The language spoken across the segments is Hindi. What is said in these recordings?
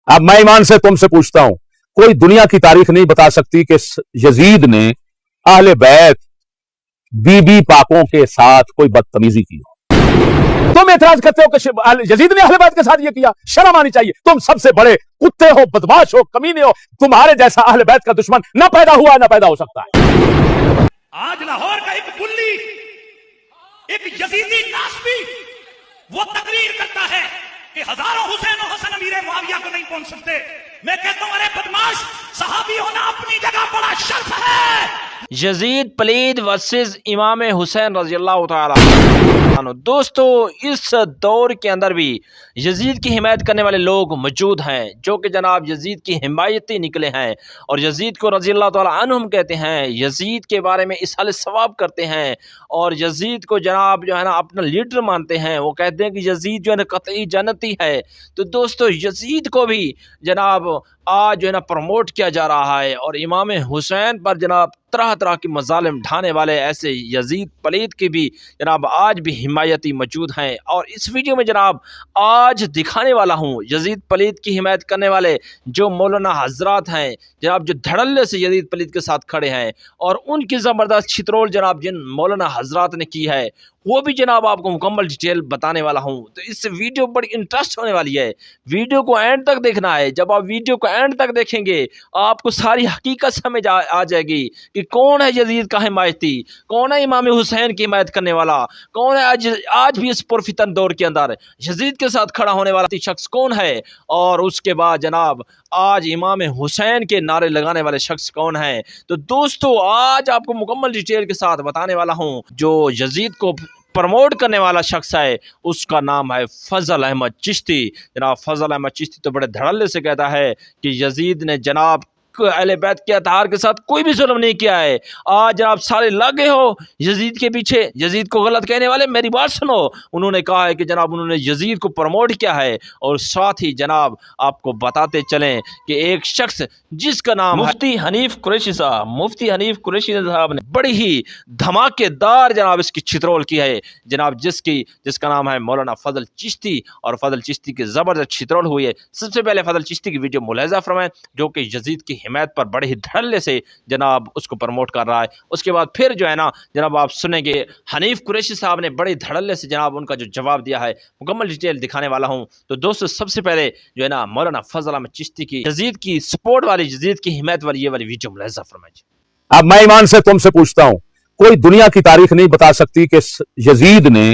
अब मैं ईमान से तुमसे पूछता हूं, कोई दुनिया की तारीख नहीं बता सकती कि यजीद ने अहले बैत बीबी पाकों के साथ कोई बदतमीजी की हो। तुम एतराज करते हो कि यजीद ने अहले बैत के साथ ये किया, शर्म आनी चाहिए। तुम सबसे बड़े कुत्ते हो, बदमाश हो, कमीने हो। तुम्हारे जैसा अहले बैत का दुश्मन ना पैदा हुआ ना पैदा हो सकता है। आज लाहौर का एक बुल्ली, एक यजीदी कासबी वो तकरीर करता है कि हजारों हुसैन और हसन अमीर मुआविया को नहीं पहुंच सकते। मैं कहता हूं, अरे बदमाश, सहाबी होना अपनी जगह बड़ा शर्फ है। यजीद पलीद वर्सेस इमाम हुसैन रज़ी अल्लाह तआला। दोस्तों, इस दौर के अंदर भी यजीद की हिमायत करने वाले लोग मौजूद हैं, जो कि जनाब यजीद की हिमायती निकले हैं और यजीद को रज़ी अल्लाह तआला अन्हुम कहते हैं। यजीद के बारे में इसाले सवाब करते हैं और यजीद को जनाब जो है ना अपना लीडर मानते हैं। वो कहते हैं कि यजीद जो है ना कतई जन्नती है। तो दोस्तों, यजीद को भी जनाब आज जो है ना प्रमोट किया जा रहा है और इमाम हुसैन पर जनाब तरह तरह की मजालिम ढाने वाले ऐसे यजीद पलीद की भी जनाब आज भी हिमायती मौजूद हैं। और इस वीडियो में जनाब आज दिखाने वाला हूँ यजीद पलीद की हिमायत करने वाले जो मौलाना हजरात हैं जनाब, जो धड़ल्ले से यजीद पलीद के साथ खड़े हैं और उनकी ज़बरदस्त छितरोल जनाब जिन मौलाना हजरात ने की है, वो भी जनाब आपको मुकम्मल डिटेल बताने वाला हूँ। तो इस वीडियो बड़ी इंटरेस्ट होने वाली है, वीडियो को एंड तक देखना है। जब आप वीडियो को एंड तक देखेंगे आपको सारी हकीकत समझ आ जाएगी कि कौन है यजीद का हिमायती, कौन है इमाम हुसैन की हिमायत करने वाला, कौन है आज भी इस पुरफितन दौर के अंदर यजीद के साथ खड़ा होने वाला शख्स कौन है, और उसके बाद जनाब आज इमाम हुसैन के नारे लगाने वाले शख्स कौन है। तो दोस्तों, आज आपको मुकम्मल डिटेल के साथ बताने वाला हूँ। जो यजीद को प्रमोट करने वाला शख्स है उसका नाम है फजल अहमद चिश्ती। जनाब फजल अहमद चिश्ती तो बड़े धड़ल्ले से कहता है कि यजीद ने जनाब अहले बैत के अतहार के साथ कोई भी जुल्म नहीं किया है। आज जनाब सारे लगे हो यजीद के पीछे, यजीद को गलत कहने वाले। मेरी बात सुनो, उन्होंने कहा है कि जनाब उन्होंने यजीद को प्रमोट किया है। और साथ ही जनाब आपको बताते चलें कि एक शख्स जिसका नाम मुफ्ती हनीफ कुरैशी साहब, मुफ्ती हनीफ कुरैशी साहब ने बड़ी ही धमाकेदार जनाब इसकी छितरोल की है जनाब, जिसका नाम है मौलाना फजल चिश्ती। और फजल चिश्ती की ज़बरदस्त छितरोल हुई है। सबसे पहले फजल चिश्ती की वीडियो मुलाहिज़ा फरमाएं, जो कि यजीद की हिमायत पर बड़े ही धड़ल्ले से जनाब उसको प्रमोट कर रहा है। उसके बाद फिर जो है ना जनाब आप सुनेंगे हनीफ कुरैशी साहब ने बड़े धड़ल्ले से जनाब उनका जो जवाब दिया है, मुकम्मल डिटेल दिखाने वाला हूं। तो दोस्तों, सबसे पहले जो है ना मौलाना फजल अहमद चिश्ती की यजीद की सपोर्ट वाली, यजीद की हिमायत वाली ये वाली वीडियो मुलाहिज़ा फरमाइए। अब मैं ईमान से तुमसे पूछता हूं, कोई दुनिया की तारीख नहीं बता सकती कि यजीद ने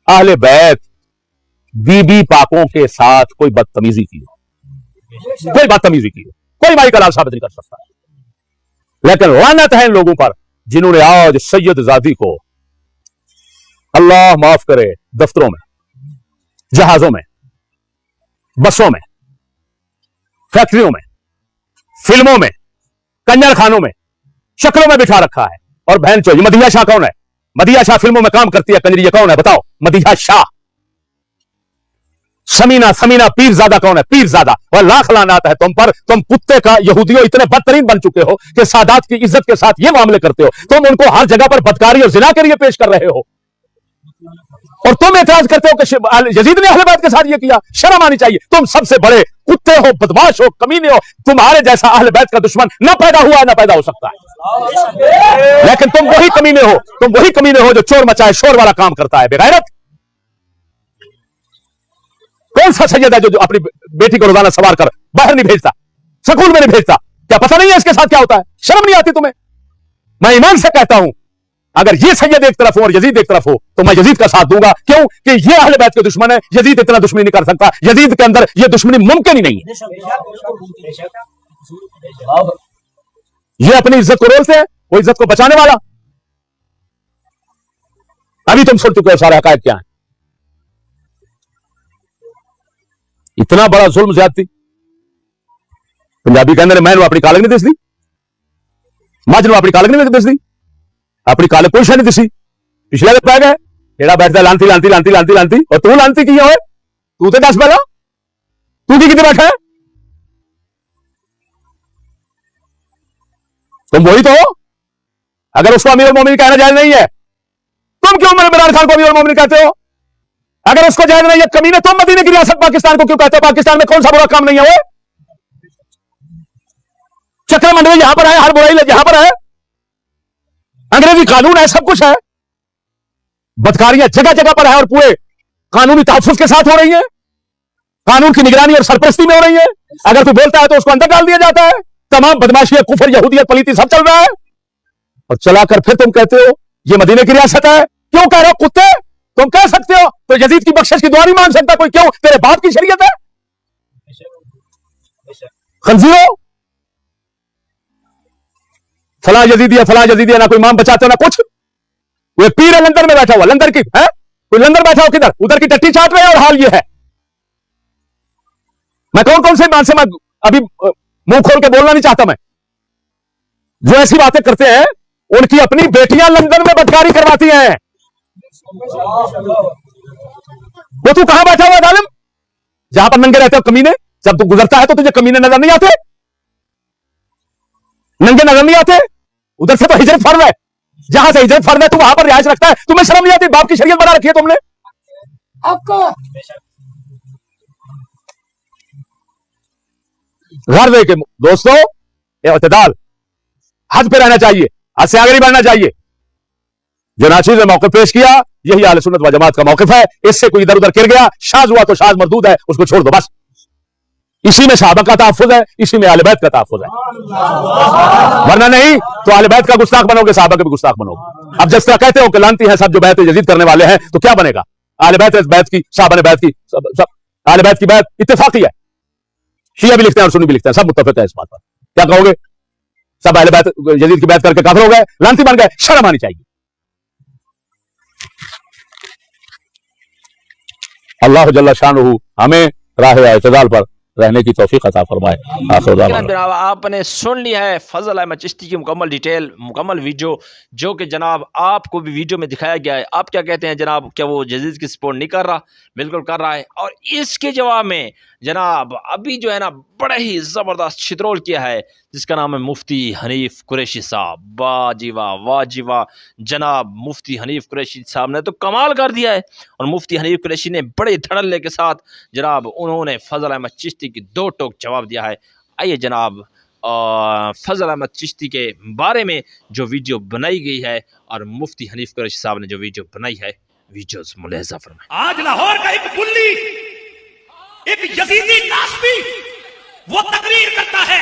अहले बैत बीबी पाकों के साथ कोई बदतमीजी की हो, कोई बदतमीजी की हो। कोई माई कलाम साबित नहीं कर सकता। लेकिन लानत है इन लोगों पर जिन्होंने आज सैयद जादी को, अल्लाह माफ करे, दफ्तरों में, जहाजों में, बसों में, फैक्ट्रियों में, फिल्मों में, कंजर खानों में, शक्लों में बिठा रखा है। और बहन चो, ये मदीहा शाह कौन है? मदीहा शाह फिल्मों में काम करती है, कंजरी ये कौन है बताओ? मदीहा शाह। समीना पीरजादा कौन है? पीरजादा। और लाख लानत है तुम पर, तुम कुत्ते का यहूदियों इतने बदतरीन बन चुके हो कि सादात की इज्जत के साथ ये मामले करते हो। तुम उनको हर जगह पर बदकारी और जिना के लिए पेश कर रहे हो और तुम एतराज करते हो कि यजीद ने अहले बैत के साथ ये किया। शर्म आनी चाहिए। तुम सबसे बड़े कुत्ते हो, बदमाश हो, कमीने हो। तुम्हारे जैसा अहले बैत का दुश्मन ना पैदा हुआ ना पैदा हो सकता है। लेकिन तुम वही कमीने हो जो चोर मचाए शोर वाला काम करता है। बेगैरत कौन सा सैयद है जो अपनी बेटी को रोजाना सवार कर बाहर नहीं भेजता, स्कूल में नहीं भेजता? क्या पता नहीं है इसके साथ क्या होता है? शर्म नहीं आती तुम्हें? मैं ईमान से कहता हूं, अगर ये सैयद एक तरफ हो और यजीद एक तरफ हो तो मैं यजीद का साथ दूंगा। क्यों? कि ये अहले बैत के दुश्मन है। यजीद इतना दुश्मनी नहीं कर सकता। यजीद के अंदर ये दुश्मनी मुमकिन ही नहीं है। ये अपनी इज्जत को रोलते हैं, वो इज्जत को बचाने वाला। अभी तुम सुन चुके हो सारे हकायत क्या है। इतना बड़ा जुल्म ज्यादती। पंजाबी कहते मैं अपनी कालग नहीं दसदी, मज अपनी कालग नहीं दसदी, अपनी कालग कोई शह नहीं दसी। पिछले दिन पै गए जेड़ा बैठता लांती लांती लांती लांती लांती। और तू लांती की है? तू तो दस पहला तू की बैठा है? तुम वही तो हो। अगर उसको अमीरुल मोमिनीन कहना जायज नहीं है, तुम क्यों इमरान खान को अमीरुल मोमिनीन कहते हो? अगर उसको जायज नहीं है कमीने, तुम मदीने की रियासत पाकिस्तान को क्यों कहते हो? पाकिस्तान में कौन सा बुरा काम नहीं है? चक्र मंडली यहां पर है, हर बुराई यहां पर है, अंग्रेजी कानून है, सब कुछ है, बदकारियां जगह जगह पर है और पूरे कानूनी तहफ्फुज़ के साथ हो रही है, कानून की निगरानी और सरपरस्ती में हो रही है। अगर कोई बोलता है तो उसको अंदर डाल दिया जाता है। तमाम बदमाशी, कुफर, यहूदियत, पलीती सब चल रहा है, और चलाकर फिर तुम कहते हो ये मदीने की रियासत है। क्यों कह रहे हो कुत्ते? तुम कह सकते हो तो यजीद की बख्शिश की दुआ नहीं मांग सकता कोई? क्यों? तेरे बाप की शरीयत है। खंजीरो, फला यजीदी है, ना कोई इमाम बचाते हो ना कुछ। वो पीर है लंदन में बैठा हुआ, लंदन की है कोई, लंदन बैठा हो किधर, उधर की टट्टी चाट रहे हैं, और हाल ये है। मैं कौन कौन से ईमान से मैं अभी मुंह खोल के बोलना नहीं चाहता। मैं जो ऐसी बातें करते हैं उनकी अपनी बेटियां लंदन में बदकारी करवाती हैं। वो तू कहां बैठा हुआ जालिम, जहां पर नंगे रहते हो कमीने? जब तू गुजरता है तो तुझे कमीने नजर नहीं आते, नंगे नजर नहीं आते? उधर से तो हिजरत फर्ज है, जहां से हिजरत फर्ज है तू वहां पर रिहाइश रखता है। तुम्हें शर्म नहीं आती? बाप की शरीयत बना रखी है तुमने आपको। घर दे के दोस्तों, इत्तेदाल, हद पे रहना चाहिए, हद से आगे नहीं बढ़ना चाहिए। जो नाचीज ने मौके पेश किया, यही अहले सुन्नत व जमात का मौकिफ है। इससे कोई इधर उधर गिर गया, शाज हुआ तो शाज मरदूद है, उसको छोड़ दो बस। इसी में सहाबा का तहफ्फुज़ है, इसी में अहले बैत का तहफ्फुज़ है, वरना नहीं तो अहले बैत का गुस्ताख बनोगे, सहाबा के भी गुस्ताख बनोगे। अब जिस तरह कहते हो कि लानती हैं सब जो बैत यजीद करने वाले हैं, तो क्या बनेगा? अहले बैत बैत की, सहाबा ने बैत की, सब अहले बैत की बैत इत्तेफाकी है। शिया भी लिखते हैं और सुन्नी भी लिखते हैं, सब मुत्तफिक है इस बात पर। क्या कहोगे? सब अहले बैत यजीद की बैत करके काफिर हो गए, लानती बन गए? शर्म आनी चाहिए। अल्लाह जल्ला शानुहु हमें राह इत्तिदाल पर रहने की तौफीक अता फरमाए। जनाब आपने सुन लिया है फजल अहमद चिश्ती की मुकम्मल डिटेल, मुकम्मल वीडियो, जो कि जनाब आपको भी वीडियो में दिखाया गया है। आप क्या कहते हैं जनाब, क्या वो यजीद की सपोर्ट नहीं कर रहा? बिल्कुल कर रहा है। और इसके जवाब में जनाब अभी जो है ना बड़ा ही ज़बरदस्त छिद्रोल किया है, जिसका नाम है मुफ्ती हनीफ कुरैशी साहब। वाह जी वाह, वाह जी वाह। जनाब मुफ्ती हनीफ कुरैशी साहब ने तो कमाल कर दिया है। और मुफ्ती हनीफ कुरैशी ने बड़े धड़ल्ले के साथ जनाब उन्होंने फजल अहमद चिश्ती की दो टोक जवाब दिया है। आइए जनाब फजल अहमद चिश्ती के बारे में जो वीडियो बनाई गई है और मुफ्ती हनीफ कुरैशी साहब ने जो वीडियो बनाई है, वीडियो मुलाहिजा फरमाएं। आज लाहौर का एक बुल्ली, एक यजीदी नास्बी, वो तकरीर करता है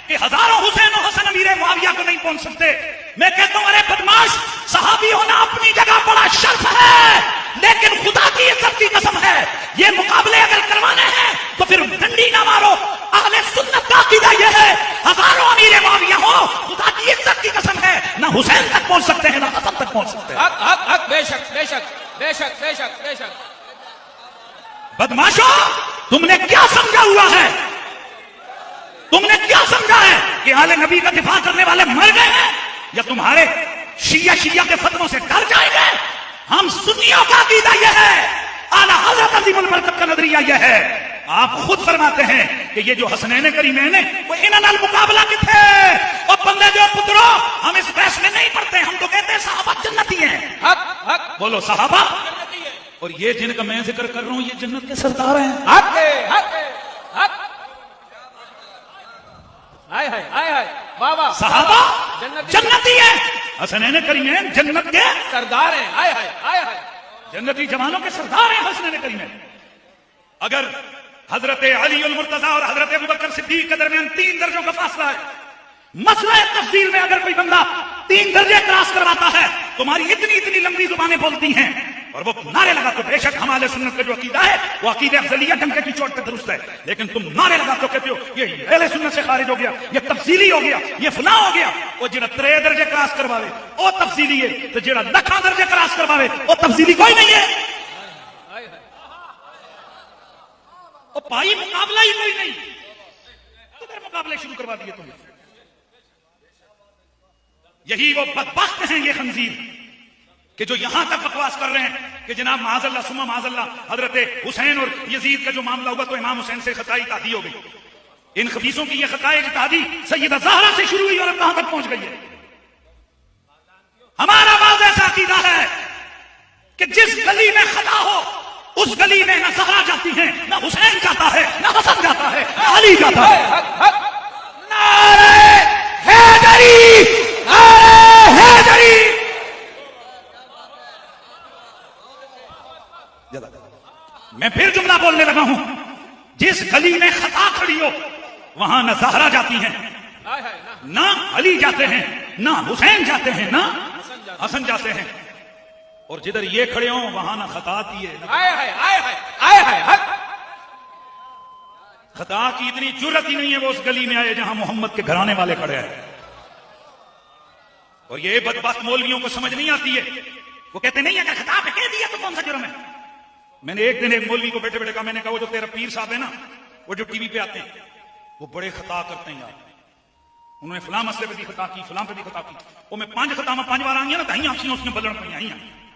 कि हजारों हुसैन और हसन अमीर मुआविया को नहीं पहुंच सकते। मैं कहता हूं अरे बदमाश, सहाबी होना अपनी जगह बड़ा शर्फ है, लेकिन खुदा की इज्जत की कसम है, ये मुकाबले अगर करवाने हैं तो फिर डंडी ना मारो। अहले सुन्नत का अकीदा ये है, हजारों अमीर मुआविया हो, खुदा की इज्जत की कसम है, ना हुसैन तक पहुंच सकते हैं ना हसन तक पहुंच सकते हैं। हक हक हक, बेशक बेशक बेशक बेशक बेशक। बदमाशो, तुमने क्या समझा हुआ है? तुमने क्या समझा है कि आले नबी का दिफा करने वाले मर गए हैं, या तुम्हारे शिया के फतवों से डर जाएंगे? हम सुन्नियों का अकीदा यह है, आला हज़रत अज़ीमुल बरकत का नजरिया यह है। आप खुद फरमाते हैं कि ये जो हसनैन करीमैन वो इन्हां नाल मुकाबला किथे? और बंदे जो पुत्रो, हम इस बहस में नहीं पड़ते, हम तो कहते हैं सहाबा जन्नती हैं। हक हक बोलो सहाबा। और ये जिनका मैं जिक्र कर रहा हूं, ये जन्नत के सरदार हैं। हक हक हक। हाय हाय हाय हाय, बाबा सहाबा जन्नती है, हसनैन करीमैन जन्नत के सरदार हैं। हाय हाय हाय हाय, जन्नती जवानों के सरदार हैं हसनैन करीमैन। अगर हजरत अली उल मुर्तजा और हजरत अबू बकर सिद्दीक के दरमियान 3 दर्जों का फासला है, मसला तफसील में अगर कोई बंदा 3 दर्जे क्रॉस करवाता है, तुम्हारी इतनी इतनी लंबी जुबानें बोलती हैं और वो नारे लगा, तो बेशक हमारे सुन्नत का जो अकीदा है वो अकीदा अफजलियत डंके की चोट पे दुरुस्त है। लेकिन तुम नारे लगा तो कहते हो ये अहले सुन्नत से खारिज हो गया, ये तफसीली हो गया, ये फला हो गया। वो जिहड़ा 3 दर्जे क्रॉस करवावे वो तफसीली है, तो जिहड़ा लखा दर्जे क्रॉस करवावे वो तफसीली कोई नहीं है। वो भाई मुकाबला ही कोई नहीं, किधर मुकाबले शुरू करवा दिए तुमने? यही वो बदबख्त हैं ये खंजीर कि जो यहां तक बकवास कर रहे हैं कि जनाब माज़अल्लाह सुम्मा माज़अल्लाह हजरत हुसैन और यजीद का जो मामला हुआ तो इमाम हुसैन से खताई तादी हो गई। इन खबीसों की ये खताई तादी सैयदा ज़हरा से शुरू हुई और अब कहां तक पहुंच गई है? हमारा बात ऐसा अकीदा है कि जिस गली में खता हो उस गली में न ज़हरा जाती है, न हुसैन जाता है, न हसन जाता है, न अली जाता है। हक हक। नारे हैदरी, अरे हैदरी। मैं फिर जुमला बोलने लगा हूं, जिस गली में खता खड़ी हो वहां न ज़हरा जाती हैं, हाय हाय ना ना अली जाते हैं, ना हुसैन जाते हैं, ना हसन जाते हैं, और जिधर ये खड़े हो वहां ना खता आती है, हाय हाय हाय हाय हाय हाय हाय। खता की इतनी जुर्रत ही नहीं है वो उस गली में आए जहां मोहम्मद के घराने वाले खड़े हैं। और ये बदबख्त मौलवियों को समझ नहीं आती है, वो कहते नहीं अगर खता पे कह दिया तो कौन सा जुर्म है। मैंने एक दिन एक मौलवी को बैठे बैठे कहा, मैंने कहा वो जो तेरा पीर साहब है ना, वो जो टीवी पे आते हैं वो बड़े खता करते हैं यार, उन्होंने फलां मसले पे भी खता की, फलां पे भी खता की, वो मैं 5 खता में 5 बार आई ना कहीं आंखें उसने बदल पड़ी आई।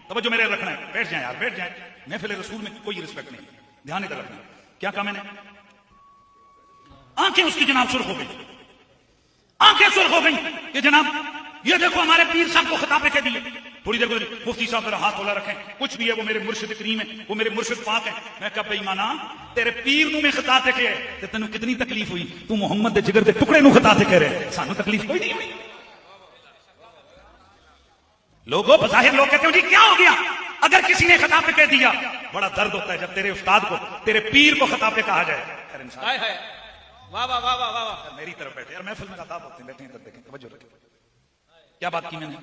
तब जो मेरे रखना है, बैठ जाए यार बैठ जाए, महफिल रसूल में कोई रिस्पेक्ट नहीं, ध्यान इधर रखना। क्या कहा मैंने? आंखें उसकी जनाब सुर्ख हो गई, आंखें सुर्ख हो गई कि जनाब ये देखो हमारे पीर साहब को खिताब पे कह दिए। थोड़ी देर गुजरी, मुफ्ती साहब मेरा हाथ खोला रखें, कुछ भी है वो मेरे मुर्शिद करीम है, वो मेरे मुर्शिद पाक है। मैं कहा बेईमाना, तेरे पीर नू मैं खिताब पे कहे ते तेनू कितनी तकलीफ हुई, तू मोहम्मद दे जिगर दे टुकड़े नू खिताब पे कह रहे, सानू तकलीफ कोई नहीं हुई। लोगों बज़ाहिर लोग कहते हैं जी क्या हो गया अगर किसी ने खिताब पे कह दिया। बड़ा दर्द होता है जब तेरे उस्ताद को, तेरे पीर को खिताब पे कहा जाए। हाय हाय वाह वाह वाह वाह वाह। मेरी तरफ बैठे यार, महफिल में खिताब होते हैं, बैठे हैं, देखें तवज्जो रखें। क्या बात की मैंने?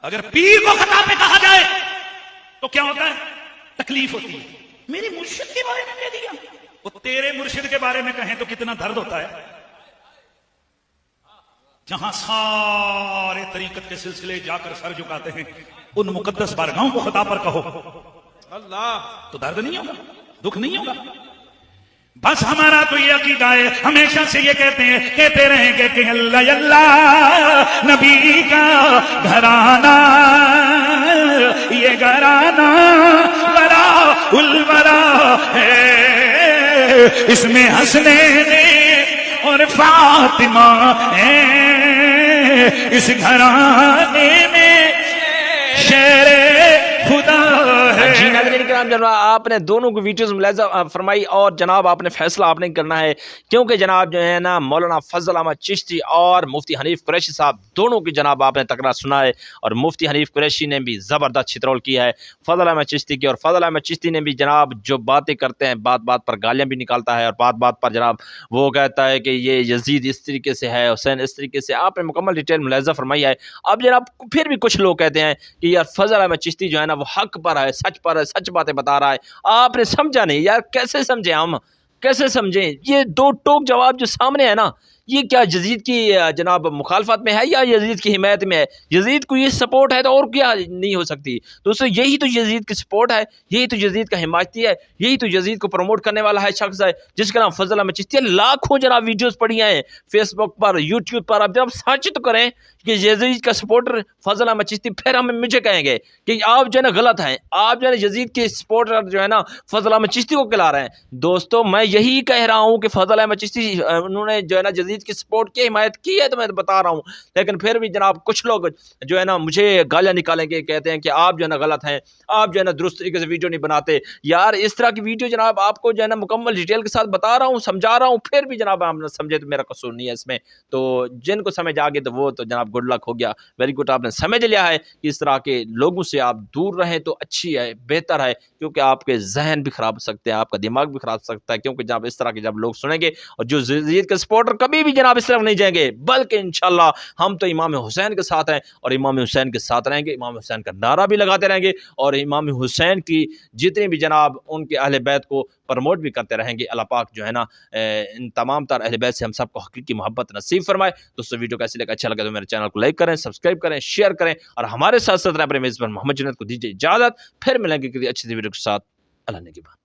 अगर पीर को खिताब पे कहा जाए तो क्या होता है? तकलीफ होती है। मेरे मुर्शिद के बारे में कह दिया, वो तेरे मुर्शिद के बारे में कहें तो कितना दर्द होता है। जहां सारे तरीकत के सिलसिले जाकर सर झुकाते हैं, उन मुकद्दस बारगाहों को खिताब पर कहो अल्लाह, तो दर्द नहीं होगा, दुख नहीं होगा। बस हमारा तो ये अकीदा है, हमेशा से ये कहते रहेंगे कि अल्लाह अल्लाह नबी का घराना, ये घराना वरा उल वरा है, इसमें हसनैन और फातिमा है, इस घराने में शेरे खुदा है। जी नाज़रीन किराम, जनाब आपने दोनों की वीडियोस मुलाज़ा फरमाई और जनाब आपने फैसला आपने करना है, क्योंकि जनाब जो है ना मौलाना फजल अहमद चिश्ती और मुफ्ती हनीफ कुरैशी साहब दोनों की जनाब आपने तकरार सुना है, और मुफ्ती हनीफ कुरैशी ने भी ज़बरदस्त छितरौल किया है फजल अहमद चिश्ती की। और फजल अहमद चिश्ती ने भी जनाब जो बातें करते हैं, बात बात पर गालियाँ भी निकालता है, और बात बात पर जनाब वो कहता है कि ये यजीद इस तरीके से है, हुसैन इस तरीके से। आपने मुकम्मल डिटेल मुलाज़ा फरमाई है। अब जनाब फिर भी कुछ लोग कहते हैं कि यार फजल अहमद चिश्ती जो है ना वो हक पर है, सच पर है, सच बातें बता रहा है। आपने समझा नहीं यार, कैसे समझे हम, कैसे समझें? ये दो टोक जवाब जो सामने है ना, ये क्या यजीद की जनाब मुखालफत में है या यजीद की हिमायत में है? यजीद को ये सपोर्ट है तो और क्या नहीं हो सकती? दोस्तों यही तो यजीद की सपोर्ट है, यही तो यजीद का हिमायती है, यही तो यजीद को प्रमोट करने वाला है शख्स है जिसका नाम फजल अहमद चिश्ती है। लाखों जनाब वीडियोस पड़ी हैं फेसबुक पर, यूट्यूब पर। अब जब सर्च तो करें कि यजीद का सपोर्टर फजल अहमद चिश्ती, फिर हम मुझे कहेंगे कि आप जो है ना गलत हैं, आप जो है ना यजीद के सपोर्टर जो है ना फजल अहमद चिश्ती को खिला रहे हैं। दोस्तों मैं यही कह रहा हूँ कि फजल अहमद चिश्ती उन्होंने जो है ना यजीद की सपोर्ट की, हिमायत की है, तो मैं बता रहा हूँ। लेकिन फिर भी जनाब कुछ लोग जो है ना मुझे गालियाँ निकालेंगे, कहते हैं कि आप जो है ना गलत हैं, आप जो है ना दुरुस्त तरीके से वीडियो नहीं बनाते। यार इस तरह की वीडियो जनाब आपको जो है ना मुकम्मल डिटेल के साथ बता रहा हूँ, समझा रहा हूँ, फिर भी जनाब आप समझे तो मेरा कसूर नहीं है इसमें। तो जिनको समझ आ गए तो वो तो जनाब गुड लक हो गया, वेरी गुड, आपने समझ लिया है कि इस तरह के लोगों से आप दूर रहें तो अच्छी है, बेहतर है, क्योंकि आपके जहन भी खराब हो सकते हैं, आपका दिमाग भी खराब हो सकता है। क्योंकि जब इस तरह के जब लोग सुनेंगे, और जो यजीद के सपोर्टर कभी भी जनाब इस तरफ नहीं जाएंगे, बल्कि इंशाल्लाह हम तो इमाम हुसैन के साथ हैं और इमाम हुसैन के साथ रहेंगे, इमाम हुसैन का नारा भी लगाते रहेंगे, और इमाम हुसैन की जितने भी जनाब उनके अहले बैत को प्रमोट भी करते रहेंगे। अल्लाह पाक जो है ना इन तमाम तर अहले बैत से हम सबको हकीकी मोहब्बत नसीब फरमाए। दोस्तों वीडियो कैसे लगा, अच्छा लगा तो मेरे चैनल को लाइक करें, सब्सक्राइब करें, शेयर करें, और हमारे साथ साथ अपने मेज़बान मोहम्मद जुनैद को दीजिए इजाज़त। फिर मिलेंगे किसी अच्छी सी वीडियो के साथ। अल्लाह ने की बात।